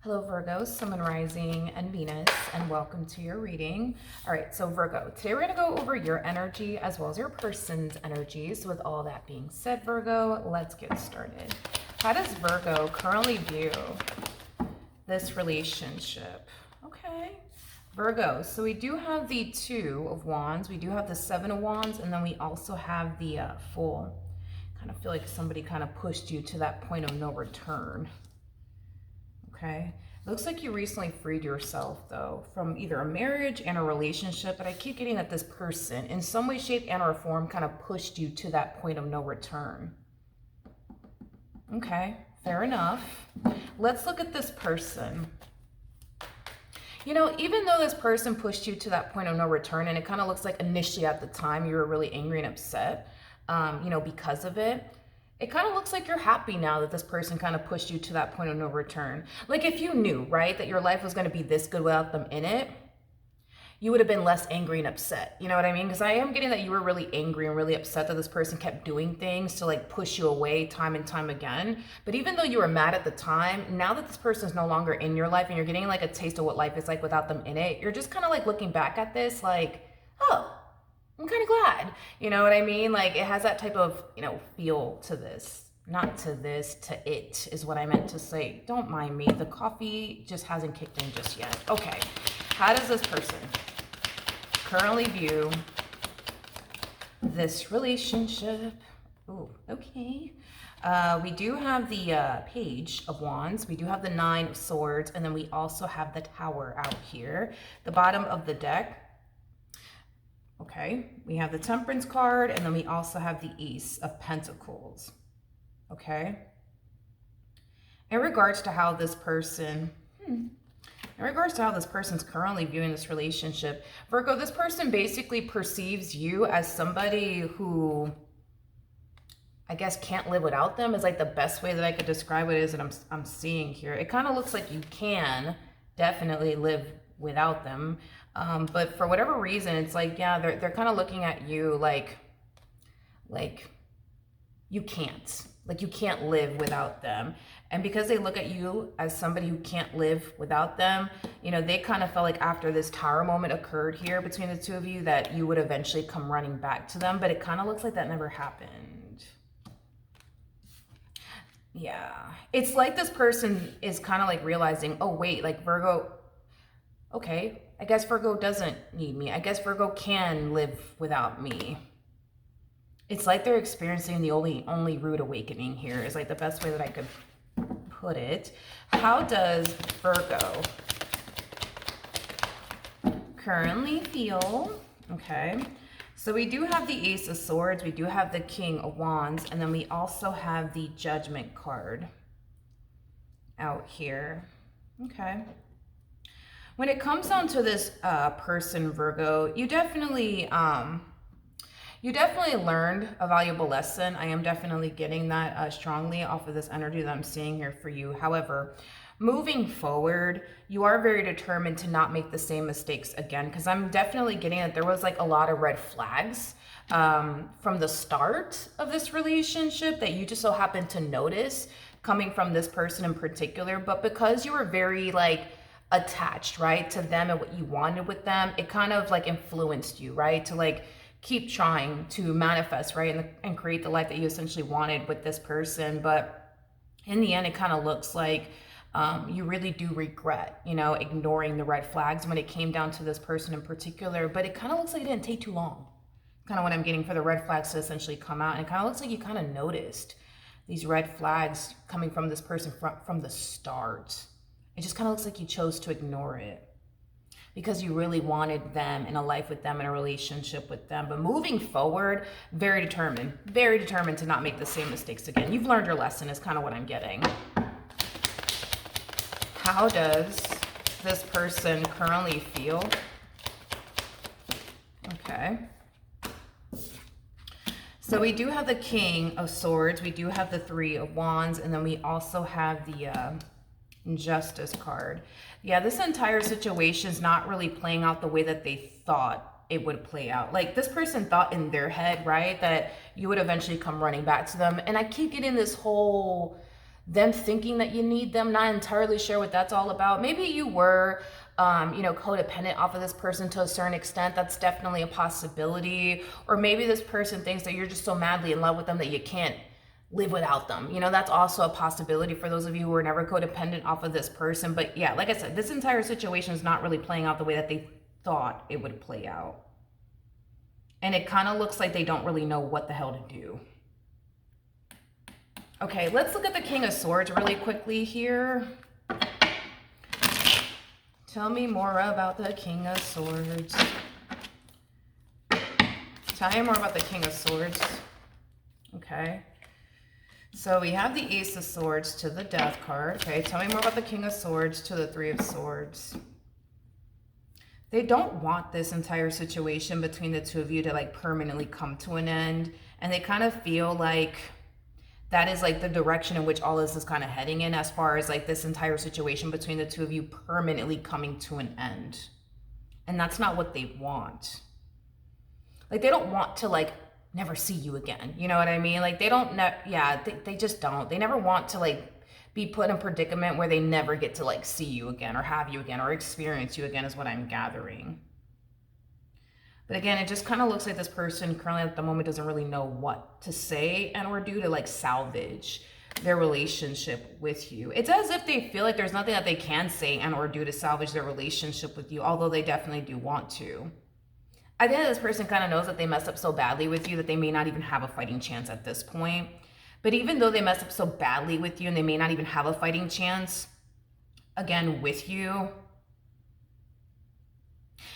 Hello Virgo, Sun, Rising, and Venus, and welcome to your reading. All right, so Virgo, today we're going to go over your energy as well as your person's energy. So with all that being said, Virgo, let's get started. How does Virgo currently view this relationship? Okay, Virgo, so we do have the Two of Wands, we do have the Seven of Wands, and then we also have the Fool. Kind of feel like somebody kind of pushed you to that point of no return. Okay, looks like you recently freed yourself though from either a marriage and a relationship, but I keep getting that this person in some way, shape, and or form kind of pushed you to that point of no return. Okay, fair enough. Let's look at this person. You know, even though this person pushed you to that point of no return, and it kind of looks like initially at the time you were really angry and upset, because of it, it kind of looks like you're happy now that this person kind of pushed you to that point of no return. Like if you knew, right, that your life was going to be this good without them in it, you would have been less angry and upset. You know what I mean? Because I am getting that you were really angry and really upset that this person kept doing things to like push you away time and time again. But even though you were mad at the time, now that this person is no longer in your life and you're getting like a taste of what life is like without them in it, you're just kind of like looking back at this like, oh, I'm kind of glad. You know what I mean? Like it has that type of, feel to this. Not to this, to it is what I meant to say. Don't mind me. The coffee just hasn't kicked in just yet. Okay. How does this person currently view this relationship? Oh, okay. We do have the Page of Wands. We do have the Nine of Swords. And then we also have the Tower out here. The bottom of the deck. Okay, we have the Temperance card, and then we also have the Ace of Pentacles. Okay. In regards to how this person, currently viewing this relationship, Virgo, this person basically perceives you as somebody who, I guess, can't live without them is like the best way that I could describe it is that I'm seeing here. It kind of looks like you can definitely live without them. But for whatever reason, it's like, yeah, they're kind of looking at you like you can't live without them. And because they look at you as somebody who can't live without them, they kind of felt like after this Tower moment occurred here between the two of you that you would eventually come running back to them. But it kind of looks like that never happened. Yeah. It's like this person is kind of like realizing, oh, wait, like Virgo, okay, I guess Virgo doesn't need me. I guess Virgo can live without me. It's like they're experiencing the only rude awakening here is like the best way that I could put it. How does Virgo currently feel? Okay. So we do have the Ace of Swords. We do have the King of Wands. And then we also have the Judgment card out here. Okay. When it comes down to this person, Virgo, you definitely learned a valuable lesson. I am definitely getting that strongly off of this energy that I'm seeing here for you. However, moving forward, you are very determined to not make the same mistakes again, because I'm definitely getting that there was like a lot of red flags from the start of this relationship that you just so happened to notice coming from this person in particular. But because you were very like attached, right, to them and what you wanted with them, it kind of like influenced you, right, to like keep trying to manifest, right, and create the life that you essentially wanted with this person. But in the end, it kind of looks like you really do regret, ignoring the red flags when it came down to this person in particular. But it kind of looks like it didn't take too long. Kind of what I'm getting for the red flags to essentially come out. And it kind of looks like you kind of noticed these red flags coming from this person from the start. It just kind of looks like you chose to ignore it because you really wanted them in a life with them, in a relationship with them. But moving forward, very determined to not make the same mistakes again. You've learned your lesson is kind of what I'm getting. How does this person currently feel? Okay. So we do have the King of Swords. We do have the Three of Wands. And then we also have the Justice card. Yeah, this entire situation is not really playing out the way that they thought it would play out. Like this person thought in their head, right, that you would eventually come running back to them. And I keep getting this whole them thinking that you need them. Not entirely sure what that's all about. Maybe you were, codependent off of this person to a certain extent. That's definitely a possibility. Or maybe this person thinks that you're just so madly in love with them that you can't live without them. That's also a possibility for those of you who are never codependent off of this person. But yeah, like I said, this entire situation is not really playing out the way that they thought it would play out. And it kind of looks like they don't really know what the hell to do. Okay, let's look at the King of Swords really quickly here. Tell me more about the King of Swords. Tell me more about the King of Swords. Okay. So we have the Ace of Swords to the Death card. Okay, tell me more about the King of Swords to the Three of Swords. They don't want this entire situation between the two of you to like permanently come to an end. And they kind of feel like that is like the direction in which all this is kind of heading in, as far as like this entire situation between the two of you permanently coming to an end. And that's not what they want. Like, they don't want to like never see you again. You know what I mean? Like, they don't, they just don't. They never want to like be put in a predicament where they never get to like see you again or have you again or experience you again, is what I'm gathering. But again, it just kind of looks like this person currently at the moment doesn't really know what to say and or do to like salvage their relationship with you. It's as if they feel like there's nothing that they can say and or do to salvage their relationship with you, although they definitely do want to. I think this person kind of knows that they messed up so badly with you that they may not even have a fighting chance at this point. But even though they messed up so badly with you and they may not even have a fighting chance, again, with you,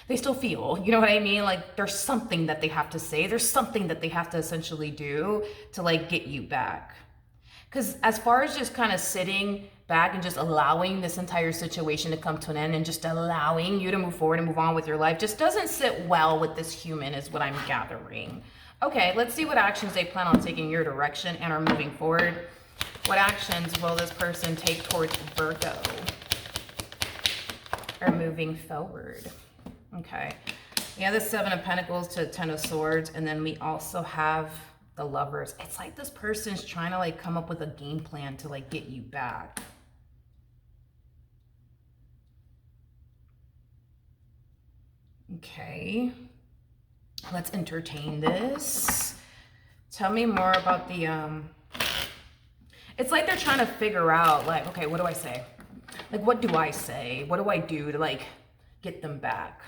they still feel, you know what I mean? Like, there's something that they have to say. There's something that they have to essentially do to like get you back. Because as far as just kind of sitting back and just allowing this entire situation to come to an end and just allowing you to move forward and move on with your life just doesn't sit well with this human, is what I'm gathering. Okay, let's see what actions they plan on taking your direction and are moving forward. What actions will this person take towards Virgo or moving forward? Okay, we have the Seven of Pentacles to the Ten of Swords, and then we also have the Lovers. It's like this person's trying to like come up with a game plan to like get you back. Okay, let's entertain this. Tell me more about the it's like they're trying to figure out like, okay, what do I say? Like, what do I say? What do I do to like get them back?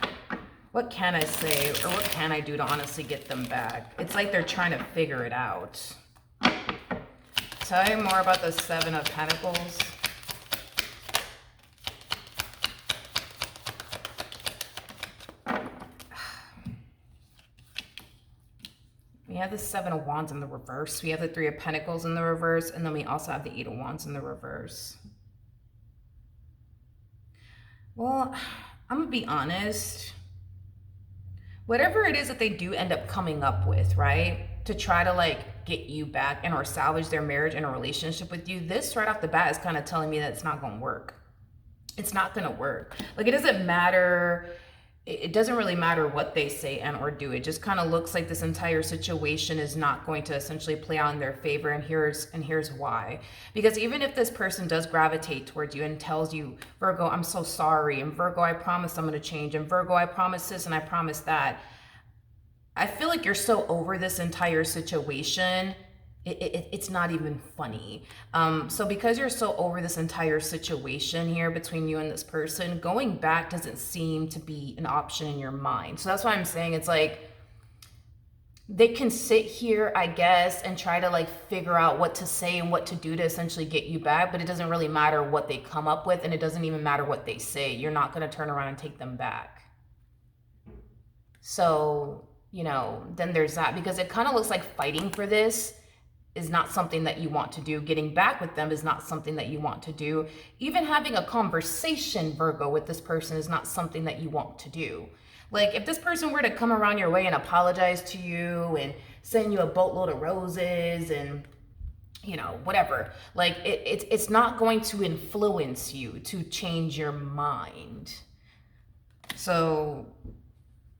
What can I say, or what can I do to honestly get them back? It's like they're trying to figure it out. Tell me more about the Seven of Pentacles. We have the Seven of Wands in the reverse. We have the Three of Pentacles in the reverse. And then we also have the Eight of Wands in the reverse. Well, I'm going to be honest. Whatever it is that they do end up coming up with, right, to try to like get you back and or salvage their marriage and a relationship with you, this right off the bat is kind of telling me that it's not going to work. It's not going to work. Like, it doesn't matter. It doesn't really matter what they say and or do. It just kind of looks like this entire situation is not going to essentially play out in their favor. And here's why. Because even if this person does gravitate towards you and tells you, Virgo, I'm so sorry, and Virgo, I promise I'm going to change, and Virgo, I promise this and I promise that, I feel like you're so over this entire situation, it's not even funny. So because you're so over this entire situation here between you and this person, going back doesn't seem to be an option in your mind. So that's why I'm saying it's like they can sit here, I guess, and try to like figure out what to say and what to do to essentially get you back, but it doesn't really matter what they come up with, and it doesn't even matter what they say. You're not going to turn around and take them back. So, then there's that, because it kind of looks like fighting for this is not something that you want to do. Getting back with them is not something that you want to do. Even having a conversation, Virgo, with this person is not something that you want to do. Like, if this person were to come around your way and apologize to you and send you a boatload of roses and, whatever, like, it's not going to influence you to change your mind. So,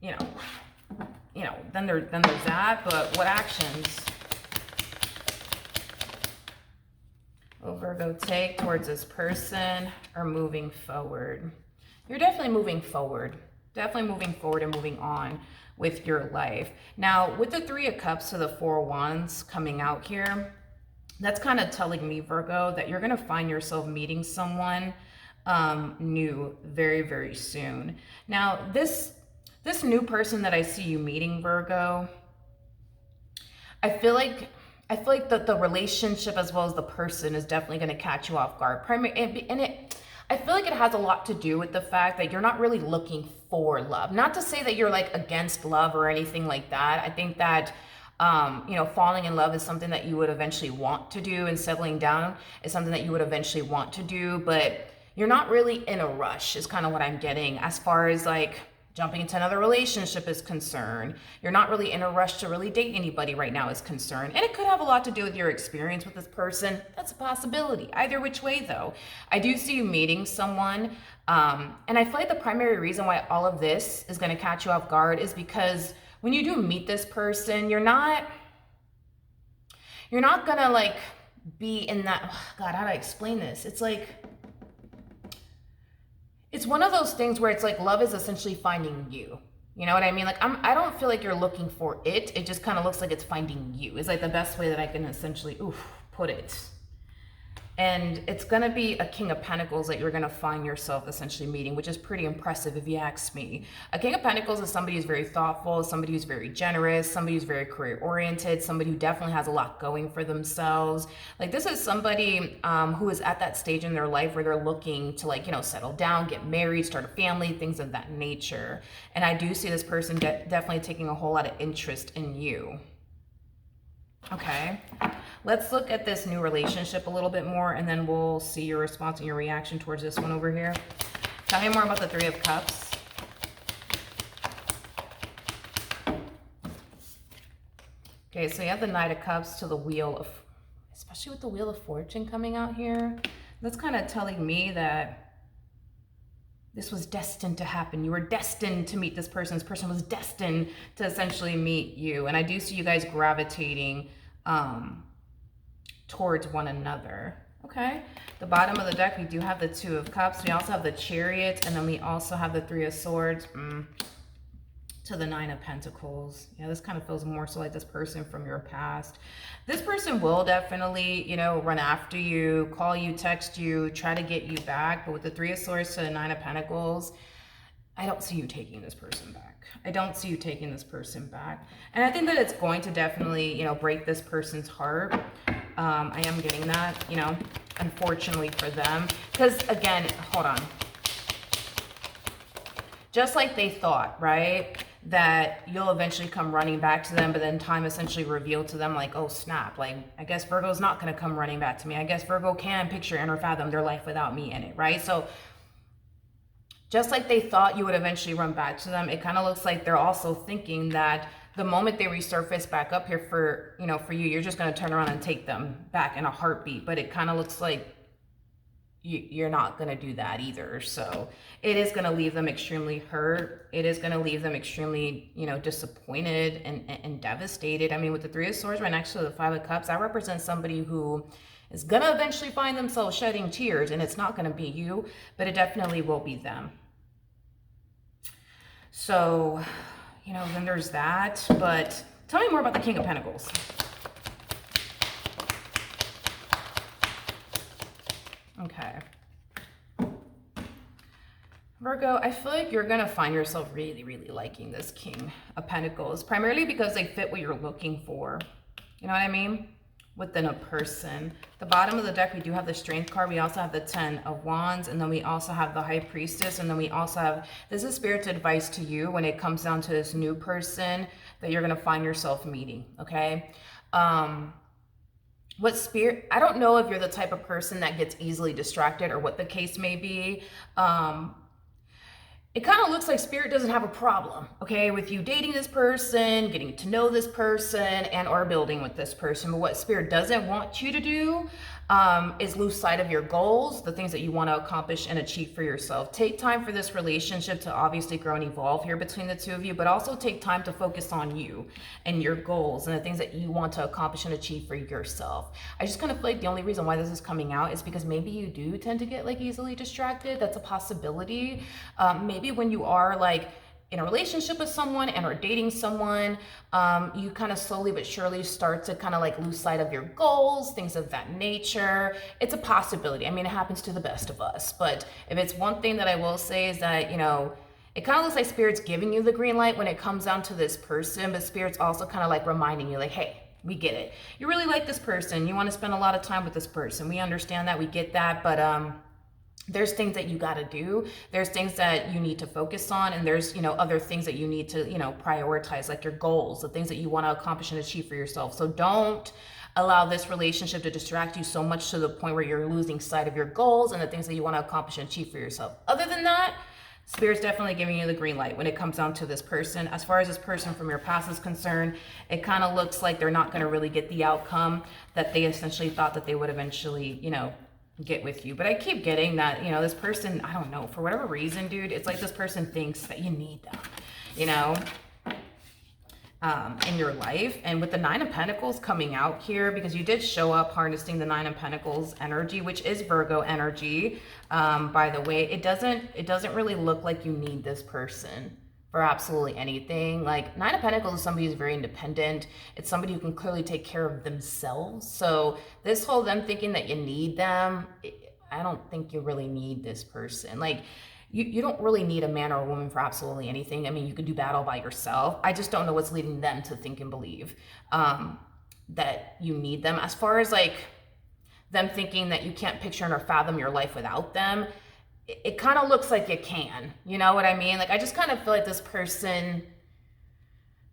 then there's that. But what actions will Virgo take towards this person or moving forward? You're definitely moving forward. Definitely moving forward and moving on with your life. Now, with the Three of Cups to the Four of Wands coming out here, that's kind of telling me, Virgo, that you're going to find yourself meeting someone new very, very soon. Now, this new person that I see you meeting, Virgo, I feel like the relationship as well as the person is definitely going to catch you off guard. I feel like it has a lot to do with the fact that you're not really looking for love. Not to say that you're like against love or anything like that. I think that you know, falling in love is something that you would eventually want to do, and settling down is something that you would eventually want to do, but you're not really in a rush is kind of what I'm getting as far as like jumping into another relationship is concerned. You're not really in a rush to really date anybody right now is concerned. And it could have a lot to do with your experience with this person. That's a possibility. Either which way though, I do see you meeting someone. And I feel like the primary reason why all of this is going to catch you off guard is because when you do meet this person, you're not gonna like be in that, oh God, how do I explain this? It's like, it's one of those things where it's like love is essentially finding you. You know what I mean? Like I don't feel like you're looking for it. It just kind of looks like it's finding you. It's like the best way that I can essentially put it. And it's going to be a King of Pentacles that you're going to find yourself essentially meeting, which is pretty impressive if you ask me. A King of Pentacles is somebody who's very thoughtful, somebody who's very generous, somebody who's very career oriented, somebody who definitely has a lot going for themselves. Like this is somebody who is at that stage in their life where they're looking to, like, you know, settle down, get married, start a family, things of that nature. And I do see this person definitely taking a whole lot of interest in you. Okay, let's look at this new relationship a little bit more, and then we'll see your response and your reaction towards this one over here. Tell me more about the Three of Cups. Okay, so you have the Knight of Cups to the Wheel of, especially with the Wheel of Fortune coming out here. That's kind of telling me that this was destined to happen. You were destined to meet this person. This person was destined to essentially meet you. And I do see you guys gravitating towards one another. Okay. The bottom of the deck, we do have the Two of Cups. We also have the Chariot. And then we also have the Three of Swords to the Nine of Pentacles. Yeah, this kind of feels more so like this person from your past. This person will definitely, you know, run after you, call you, text you, try to get you back. But with the Three of Swords to the Nine of Pentacles, I don't see you taking this person back. I don't see you taking this person back. And I think that it's going to definitely, you know, break this person's heart. I am getting that, you know, unfortunately for them. Because again, hold on. Just like they thought, right, that you'll eventually come running back to them, but then time essentially revealed to them like, oh snap, like I guess Virgo's not going to come running back to me. I guess Virgo can picture and or fathom their life without me in it, right? So just like they thought you would eventually run back to them, it kind of looks like they're also thinking that the moment they resurface back up here for, you know, for you, you're just going to turn around and take them back in a heartbeat. But it kind of looks like you're not going to do that either. So it is going to leave them extremely hurt. It is going to leave them extremely, you know, disappointed and devastated. I mean, with the Three of Swords right next to the Five of Cups, that represents somebody who is going to eventually find themselves shedding tears, and it's not going to be you, but it definitely will be them. So, you know, then there's that. But tell me more about the King of Pentacles. Okay. Virgo, I feel like you're going to find yourself really, really liking this King of Pentacles, primarily because they fit what you're looking for. You know what I mean? Within a person. The bottom of the deck, we do have the Strength card. We also have the Ten of Wands, and then we also have the High Priestess, and then we also have, this is Spirit's advice to you when it comes down to this new person that you're going to find yourself meeting, okay? What Spirit, I don't know if you're the type of person that gets easily distracted or what the case may be. It kind of looks like Spirit doesn't have a problem, okay, with you dating this person, getting to know this person, and or building with this person. But what Spirit doesn't want you to do is lose sight of your goals, the things that you want to accomplish and achieve for yourself. Take time for this relationship to obviously grow and evolve here between the two of you, but also take time to focus on you and your goals and the things that you want to accomplish and achieve for yourself. I just kind of feel like the only reason why this is coming out is because maybe you do tend to get like easily distracted. That's a possibility. Maybe when you are like in a relationship with someone and are dating someone, you kind of slowly but surely start to kind of like lose sight of your goals, things of that nature. It's a possibility. I mean, it happens to the best of us. But if it's one thing that I will say is that, you know, it kind of looks like Spirit's giving you the green light when it comes down to this person, but Spirit's also kind of like reminding you like, hey, we get it. You really like this person. You want to spend a lot of time with this person. We understand that. We get that. But, there's things that you got to do. There's things that you need to focus on. And there's, you know, other things that you need to, you know, prioritize, like your goals, the things that you want to accomplish and achieve for yourself. So don't allow this relationship to distract you so much to the point where you're losing sight of your goals and the things that you want to accomplish and achieve for yourself. Other than that, Spirit's definitely giving you the green light when it comes down to this person. As far as this person from your past is concerned, it kind of looks like they're not going to really get the outcome that they essentially thought that they would eventually, you know, get with you. But I keep getting that, you know, this person, I don't know, for whatever reason, dude, it's like this person thinks that you need them, you know, in your life. And with the Nine of Pentacles coming out here, because you did show up harnessing the Nine of Pentacles energy, which is Virgo energy, by the way, it doesn't really look like you need this person for absolutely anything. Like, Nine of Pentacles is somebody who's very independent. It's somebody who can clearly take care of themselves. So this whole them thinking that you need them, I don't think you really need this person. Like, you don't really need a man or a woman for absolutely anything. I mean, you can do that all by yourself. I just don't know what's leading them to think and believe that you need them. As far as like them thinking that you can't picture or fathom your life without them, it kind of looks like you can, you know what I mean? Like, I just kind of feel like this person,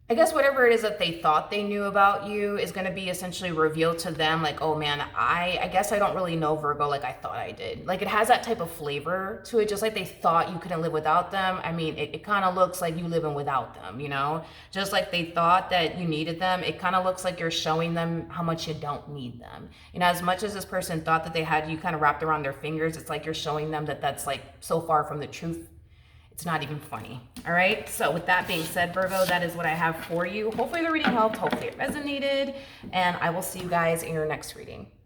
I guess whatever it is that they thought they knew about you is going to be essentially revealed to them. Like, oh man, I guess I don't really know Virgo like I thought I did. Like, it has that type of flavor to it, just like they thought you couldn't live without them. I mean, it kind of looks like you living without them, you know? Just like they thought that you needed them, it kind of looks like you're showing them how much you don't need them. You know, as much as this person thought that they had you kind of wrapped around their fingers, it's like you're showing them that that's like so far from the truth. It's not even funny. All right. So with that being said, Virgo, that is what I have for you. Hopefully the reading helped. Hopefully it resonated. And I will see you guys in your next reading. Bye.